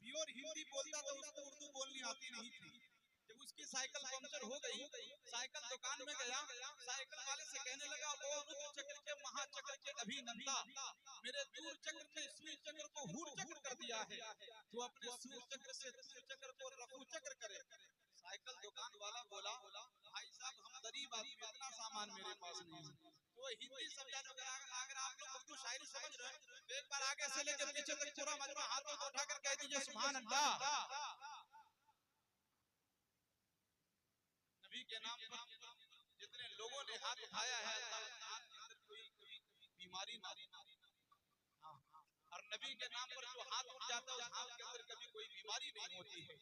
Pure Hindi बोलता तो उसको उर्दू बोलनी आती नहीं थी। जब उसकी साइकिल पंक्चर हो गई, साइकिल दुकान में गया, साइकिल वाले से कहने लगा, ओ रुद्र चक्र के महाचक्र के अभिनंदा, मेरे दूर चक्र ने सूर्य चक्र को हूर चक्र कर दिया है, तो अपने सूर्य चक्र से दूर चक्र को रफू चक्र करे। साइकिल दुकान वाला बोला, भाई साहब हम गरीब आदमी, इतना सामान मेरे पास नहीं है। तो हिंदी समझा, अगर आप लोग उर्दू शायरी समझ रहे हैं तो एक बार आगे से लेकर पीछे तक पूरा मजमा हाथों को उठाकर कह दीजिए सुभान अल्लाह। नबी के नाम पर जितने लोगों ने हाथ उठाया है, कोई बीमारी ना, और नबी के नाम पर जो हाथ उठ जाता है उस हाथ के अंदर कभी कोई बीमारी नहीं होती है।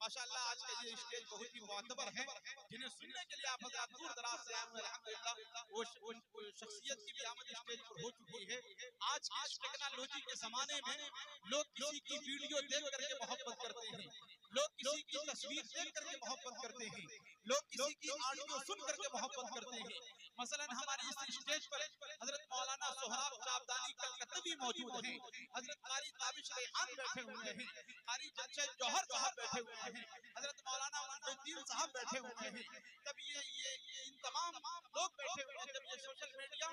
माशाअल्लाह आज का ये स्टेज बहुत ही मुअत्तबर है, जिन्हें सुनने के लिए आप हज़रात दूर दराज से आए हैं। अल्हम्दुलिल्लाह वो शख्सियत की भी आमद स्टेज पर हो चुकी है। आज की इस टेक्नोलॉजी के जमाने में लोग किसी की वीडियो देख करके मोहब्बत करते हैं, लोग किसी की तस्वीर देख करके मोहब्बत करते हैं, लोग किसी की ऑडियो सुन करके मोहब्बत करते हैं। मसलन हमारी इस स्टेज पर हजरत मौलाना सोहराब चाबदानी कलकत्तवी मौजूद हैं, हजरत कारी ताबिश रेहान बैठे हुए हैं, कारी जमशेद जौहर साहब बैठे हुए हैं, हजरत मौलाना मुइनुद्दीन साहब बैठे हुए हैं। तब ये इन तमाम लोग बैठे हुए हैं, जब ये सोशल मीडिया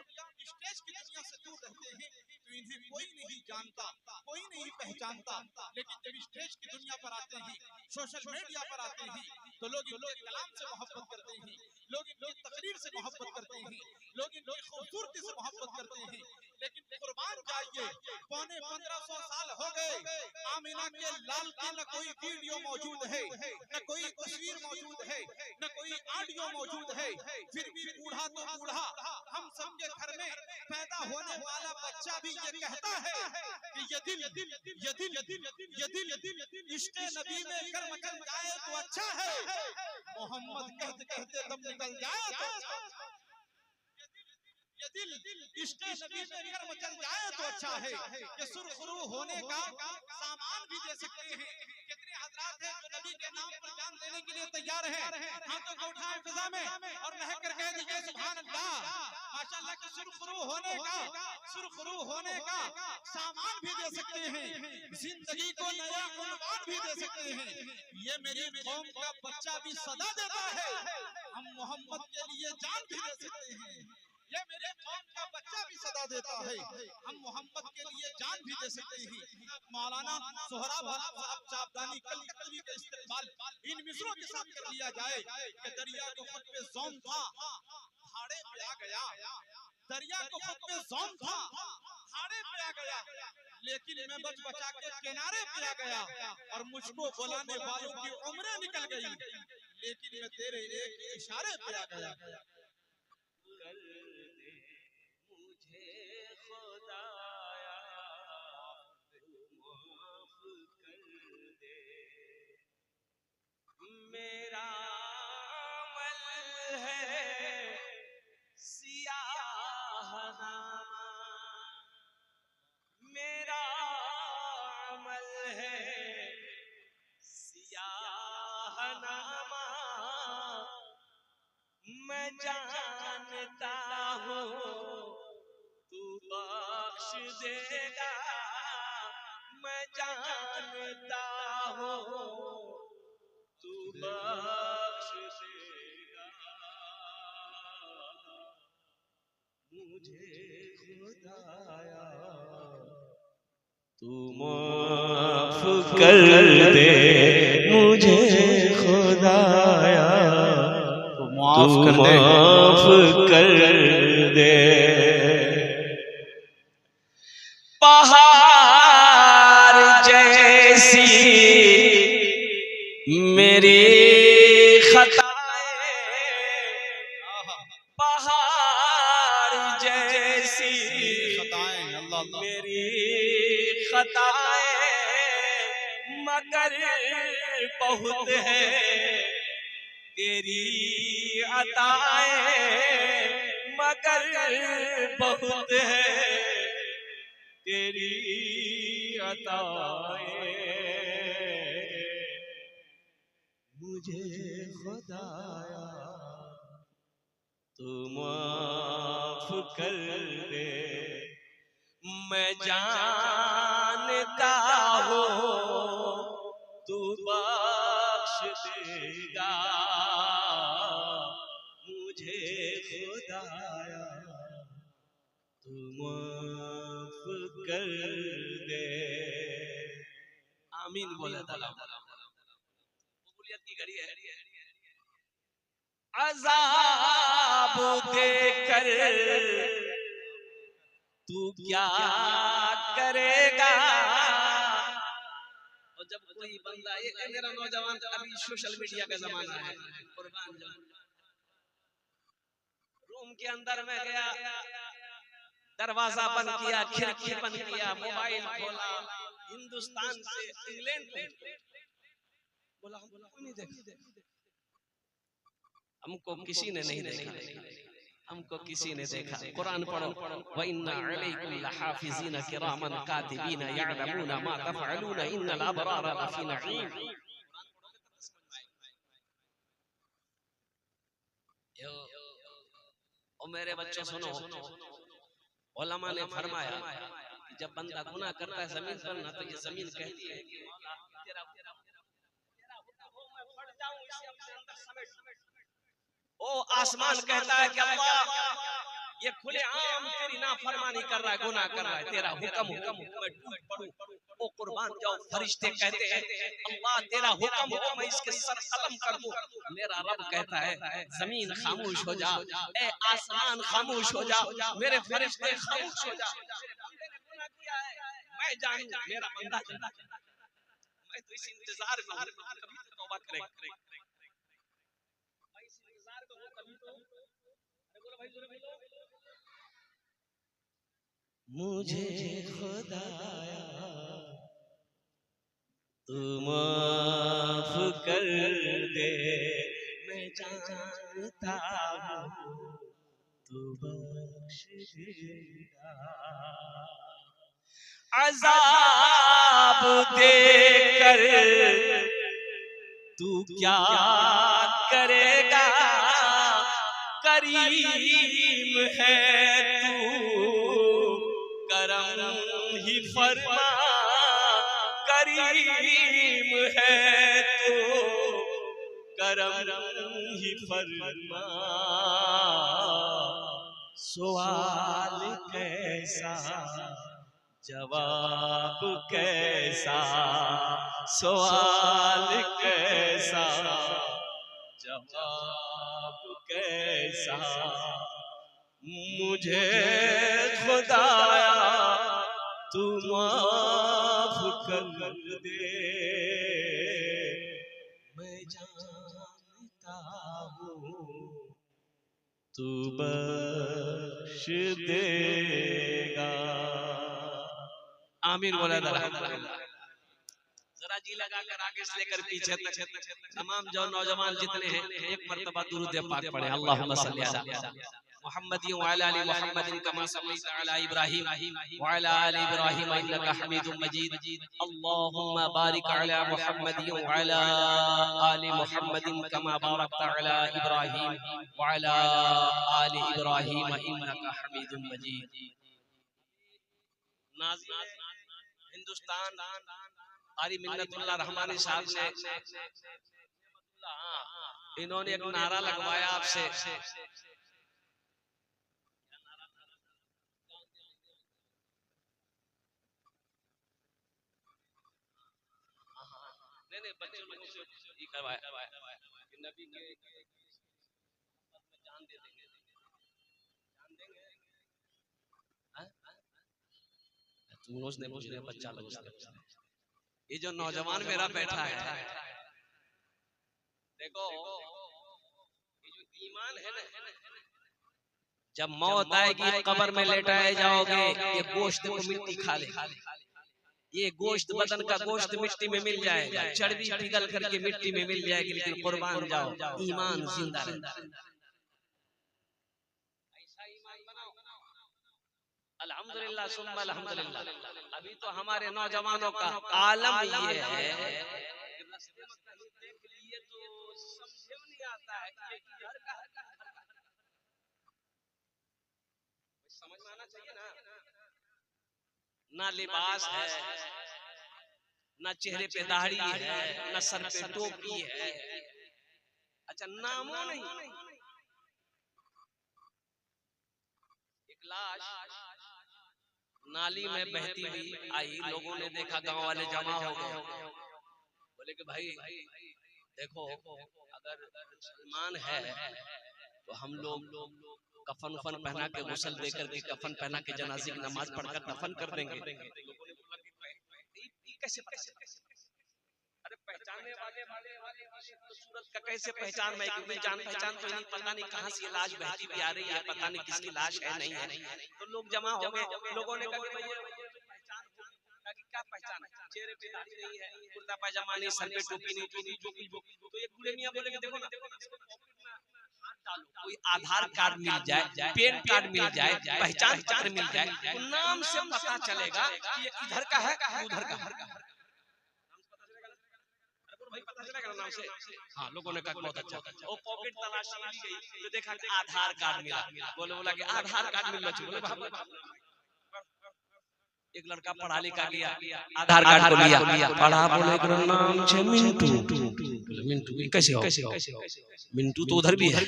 स्टेज की दुनिया से दूर रहते हैं तो इन्हें कोई नहीं जानता, कोई नहीं पहचानता। लेकिन जब स्टेज की दुनिया पर आते हैं, सोशल मीडिया पर आते हैं, तो लोग इनके कलाम से मोहब्बत करते हैं, लोग इनकी तकरीर से मोहब्बत करते हैं, लोग इनकी खूबसूरती से मोहब्बत करते हैं। लेकिन कुर्बान जाइए, 1500 साल हो गए, आमिना के लाल की न कोई वीडियो मौजूद है, न कोई तस्वीर मौजूद है, न कोई ऑडियो मौजूद है। फिर भी बूढ़ा तो बूढ़ा, हम सबके घर में पैदा होने वाला बच्चा भी ये कहता है कि ये दिल इश्क़े नबी में कर मचल जाए तो अच्छा है, मोहम्मद कहते कहते दम निकल जाए तो अच्छा है। ये दिल इश्क़े नबी में कर मचल जाए तो अच्छा है। ये सुरखरू होने का सामान भी दे सकते हैं। कितने हजरात हैं जो नबी के नाम पर जान देने के लिए तैयार हैं? हाथों को उठाएं फिजा में और महक कर कह दीजिए सुभान अल्लाह। माशाअल्लाह के सुरखरू होने का सामान भी दे सकते हैं, जिंदगी को नया उन्वान भी दे सकते हैं। ये मेरी कौम का बच्चा भी सदा देता है, हम मोहम्मद के लिए जान भी दे सकते हैं। ये मेरे कौम का बच्चा भी सदा देता है, हम मोहम्मद के लिए जान भी दे सकते हैं। मौलाना सोहराब साहब चाबदानी कलकत्तवी का इस्तेमाल इन मिसरों के साथ कर लिया जाए कि दरिया को खुद पे ज़ौन था, हाड़े पे आ गया, दरिया को खुद पे ज़ौन था, हाड़े पे आ गया, लेकिन मैं बच बचा के किनारे पे आ गया और मुझको बुलाने वालों की उम्रें निकल गई, लेकिन मैं तेरे एक इशारे पे आ गया। कर दे मुझे खुदाया, माफ कर दे, मेरा अमल है सियाहनामा, मेरा अमल है सियाहनामा, मैं जानता हूँ तू बख्श देगा, मैं जानता हूँ तू बख्श देगा, मुझे खुदाया तू माफ कर दे, मुझे खुदाया तू माफ कर दे। पहाड़ जैसी मेरी खताएं, पहाड़ जैसी मेरी खताएं, मगर बहुत है तेरी अताएं, मगर बहुत है तेरी अताएं, मुझे खुदाया तू माफ कर दे, मैं जानता हूँ दे। आमीन बोले कबूलियत की घड़ी है। अज़ाब देकर तू क्या करेगा। और जब कोई बंदा ये मेरा नौजवान अभी सोशल मीडिया का जमाना है, कुर्बान जान रूम के अंदर में गया, दरवाजा बंद किया, खिड़की बंद किया, मोबाइल खोला, हिंदुस्तान से इंग्लैंड बोला हमको नहीं देखा, हमको किसी ने नहीं देखा, हमको किसी ने देखा। कुरान पढ़ो, व इन्ना अलैकुम लहाफिज़ीन किरामन कातिबीन यअलमूना मा तफ़अलून इन्नल अबरार लफ़ी नईम। ओ मेरे बच्चों सुनो, उलमा ने फरमाया कि जब बंदा गुनाह करता है जमीन पर ना, तो ये जमीन कहती है कि मौला तेरा हुक्म हो मैं फट जाऊं इसे अपने अंदर समेट। ओ आसमान कहता है कि अल्लाह ये खुले आम तेरी नाफरमानी कर रहा है, गुनाह कर रहा है, तेरा हुक्म हो मैं टूट पड़ूं। ओ कुर्बान जाओ, फरिश्ते कहते हैं अल्लाह तेरा हुक्म हो मैं इसके सर कलम कर दूं। मेरा रब कहता है जमीन खामोश हो जा, ए आसमान खामोश हो जा, मेरे फरिश्ते खामोश हो जा। बंदे ने गुनाह किया है, मैं जानूं मेरा बंदा जाने, मैं तो इस इंतजार में हूं कभी तौबा करेगा। मैं इस इंतजार में हूं कभी तो, अरे बोलो भाई जोरे बोलो, मुझे खुदाया तू माफ कर दे, मैं जानता हूँ तू बख्श देगा। अज़ाब देकर तू क्या करेगा, करीम है तू करम ही फरमा, करीम है तू करम ही फरमा। सवाल कैसा जवाब कैसा, सवाल कैसा जवाब कैसा, मुझे खुदाया तू माफ कर दे, मैं जानता हूँ तू बख्श देगा। आमीन बोला अल्हम्दुलिल्लाह। जरा जी लगाकर आगे से लेकर पीछे तक तमाम जो नौजवान जितने हैं एक मर्तबा दुरूद पाक पढ़े, अल्लाहुम्मा सल्ली अला मुहम्मद व अला आलि मुहम्मद कमा सल्लैता अला इब्राहीम व अला आलि इब्राहीम इन्नका हमीदुम मजीद। अल्लाहुम्मा बारिक अला मुहम्मद व अला आलि मुहम्मद कमा बारकता अला इब्राहीम व अला आलि इब्राहीम इन्नका हमीदुम मजीद। नाज़रीन, हिंदुस्तान आरी मिन्नतुल्लाह रहमानी साहब ने इन्होंने एक नारा लगवाया आपसे, नहीं बच्चों ये करवाया कि नबी के जान दे देंगे, जान देंगे। तुम रोज ने पूछ रहे बच्चा लोग, ये जो नौजवान मेरा बैठा है देखो, ये जो ईमान है ना, जब मौत आएगी कब्र में लेटाए जाओगे, ये गोश्त को मिट्टी खा लेगी, ये गोश्त बदन का गोश्त मिट्टी में मिल जाएगा, चर्बी पिघल करके मिट्टी में मिल जाएगी, लेकिन कुर्बान जाओ ईमान जिंदा रहता है। ऐसा ईमान बनाओ, अल्हम्दुलिल्लाह सुम्मा अल्हम्दुलिल्लाह। अभी तो हमारे नौजवानों का आलम ये है, रास्ते में कहीं देख लिए तो समझ नहीं आता है कि घर का समझ में आना चाहिए ना लिबास है, ना चेहरे पे दाढ़ी है, ना सर पे टोपी है, अच्छा नामो नहीं। एक लाश नाली में बहती हुई आई, लोगों ने देखा, गांव वाले जमा हो गए, बोले कि भाई देखो अगर मुसलमान है तो हम लोग कफन उफन पहना के गुस्ल देकर के कफन पहना के जनाजे की नमाज पढ़कर दफन कर देंगे। लोगों ने बोला कि कैसे पता? अरे पहचानने वाले सूरत का कैसे पहचान में, क्योंकि जान पहचान तो नहीं, पता नहीं कहां से लाश बहती भी आ रही है, पता नहीं किसकी लाश है नहीं है। तो लोग जमा हो गए, लोगों ने कहा भाई क्या पहचान है, चेहरे पे दाढ़ी नहीं है, कुर्ता पैजामा नहीं, सर पे टोपी नहीं, तो ये बूढ़े मियां बोले कि देखो ना, कोई आधार कार्ड मिल जाए, पैन कार्ड मिल जाए, पहचान पत्र मिल जाए, तो नाम से पता चलेगा कि ये इधर का है उधर का है। भाई पता चलेगा नाम से। हाँ, लोगों ने कहा बहुत अच्छा। वो पॉकेट तलाशी ली गई तो देखा कि आधार कार्ड मिला, बोला कि आधार कार्ड मिलना चाहिए। एक लड़का पढ़ा लिखा गया, आधार कार्ड को लिया, पढ़ा, बोले नाम है मिंटू। मिंटू कैसे हो? मिंटू तो उधर भी है।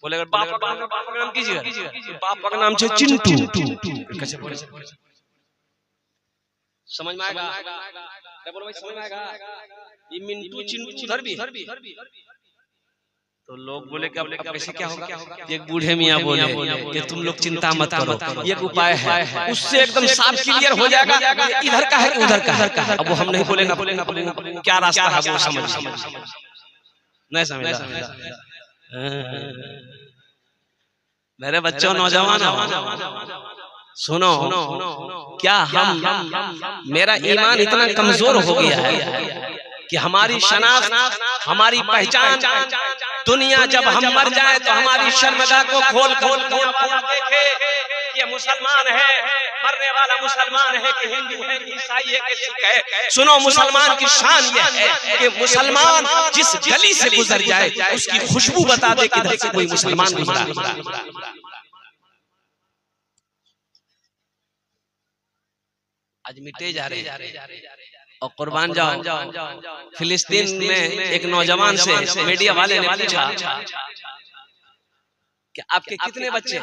बोले अगर बाप का नाम कीजिएगा, बाप का नाम है चिंटू। कैसे बोले? समझ में आएगा? बोलो भाई समझ में आएगा? ये मिंटू चिंटू उधर भी। तो लोग बोले कि अब कैसे क्या होगा? एक बूढ़े मियां बोले कि तुम लोग चिंता मत करो, एक उपाय है, उससे एकदम साफ क्लियर हो जाएगा इधर का है कि उधर का है। अब वो हम नहीं बोलेंगे, क्या रास्ता है वो समझ नहीं समझ। मेरे बच्चों, नौजवान सुनो, क्या हम मेरा ईमान इतना कमजोर हो गया है कि हमारी शनाख्त, हमारी पहचान, दुनिया जब हम मर जाए तो हमारी शर्मगाह को खोल देखे ये मुसलमान है, मरने वाला मुसलमान है कि हिंदू है कि ईसाई है कि सिख है। सुनो, मुसलमान की शान ये है कि मुसलमान जिस गली से गुजर जाए उसकी खुशबू बता दे कि इधर से कोई मुसलमान गुजरा। आज मिटे जा रहे और कुर्बान जाओ। फिलिस्तीन में एक नौजवान से मीडिया वाले ने पूछा कि आपके कितने बच्चे?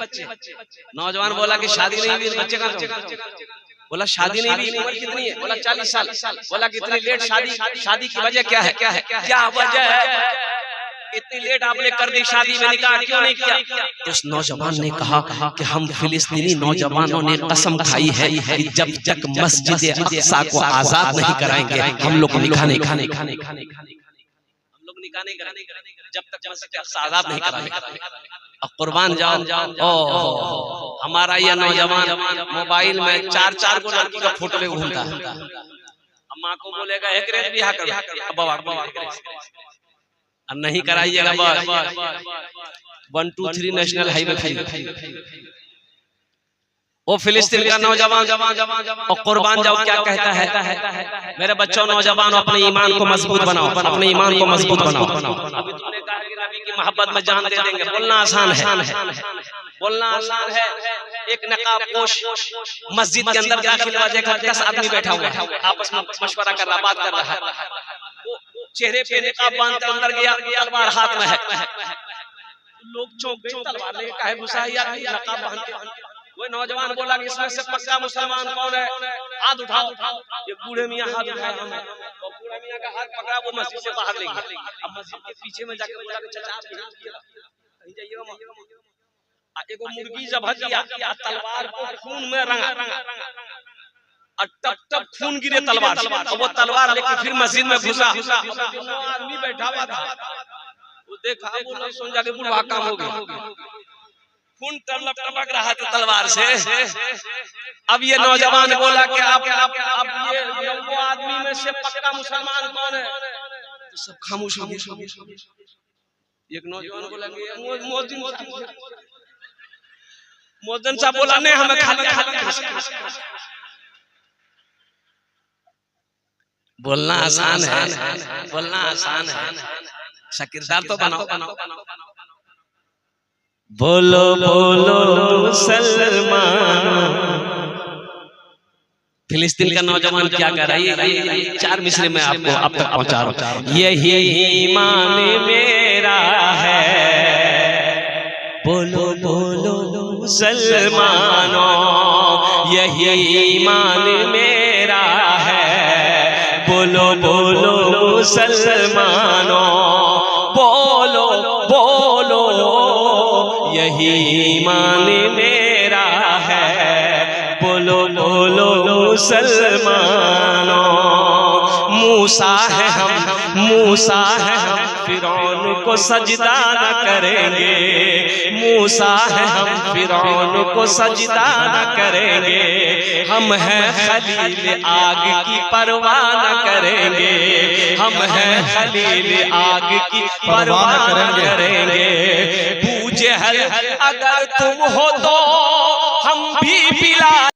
नौजवान बोला कि शादी नहीं हुई, बच्चे कहां? बोला शादी नहीं हुई, उम्र कितनी है? बोला 40 साल। बोला कितनी लेट शादी? शादी की वजह क्या है? क्या वजह है इतनी लेट आपने कर दी शादी में, निकाह क्यों नहीं किया? तो उस नौजवान ने कहा कि हम फिलिस्तीनी नौजवानों ने कसम खाई है कि जब तक मस्जिद अक्सा को आजाद नहीं कराएंगे हम लोग निकाह नहीं करेंगे, जब तक मस्जिद अक्सा आजाद नहीं कराएंगे। कुर्बान जाओ, हमारा यह नौजवान मोबाइल में 4 गो लड़की का फोटो ले घूमता है। अम्मा को बोलेगा एक रेस बियाह कर, नहीं कराइएगा बस 1 2 3 नेशनल हाईवे वो फिलिस्तीन का नौजवान और कुर्बान जाओ क्या कहता है? मेरे बच्चों, नौजवान अपने ईमान को मजबूत बनाओ, अपने ईमान को मजबूत बनाओ। अभी तुमने कहा कि नबी की मोहब्बत में जान दे देंगे, बोलना आसान है, बोलना आसान है। एक नकाब पोश मस्जिद के अंदर दाखिल हुआ, देखा 10 आदमी बैठा हुआ है, आपस में मशवरा कर रहा, बात कर रहा है। चेहरे पे नकाब बांध के अंदर गया, तलवार हाथ में है। लोग चौंक गए, तलवार लेके काहे घुसा है यार, नकाब बांध के। वो नौजवान बोला कि इसमें से पक्का मुसलमान कौन है? हाथ उठाओ। ये बूढ़े मियां हाथ उठाया, और बूढ़े मियां का हाथ पकड़ा, वो मस्जिद से बाहर ले गया। अब मस्जिद के पीछे में जाके बोला कि चाचा आप कहीं जाइएगा। एगो मुर्गी जब दिया, तलवार को खून में रंगा, और टप टप खून गिरे तलवार से। वो तलवार लेके फिर मस्जिद में घुसा। आदमी बैठा हुआ था, वो देखा, वो नहीं सुन, जाके बुढ़वा काम हो गया, खून टपक रहा था तलवार से। अब ये नौजवान बोला कि आप ये वो आदमी में से पक्का मुसलमान कौन है? तो सब खामोश हो गए। एक नौजवान बोला मोहद्दिन साहब बोला नहीं, हमें खाली बोलना आसान है, बोलना आसान है, किरदार तो बनाओ। बोलो बोलो मुसलमान। फिलिस्तीन का नौजवान क्या कर रहा है? ये 4 मिसरे में आपको अब तक पहुंचा रहा हूं। यही ईमान मेरा है, बोलो बोलो मुसलमानों, यही ईमान मेरा है। बोलो बोलो मुसलमानों, बोलो बोलो यही ईमान मेरा है। बोलो बोलो मुसलमानों, मूसा है हम, मूसा है हम, फिरौन को सजदा न करेंगे। मूसा है हम, फिरौन को सजदा न करेंगे। हम हैं खलील, आग की परवाह न करेंगे। हम हैं खलील, आग की परवाह न करेंगे। बूझे हल अगर तुम हो तो हम भी पिला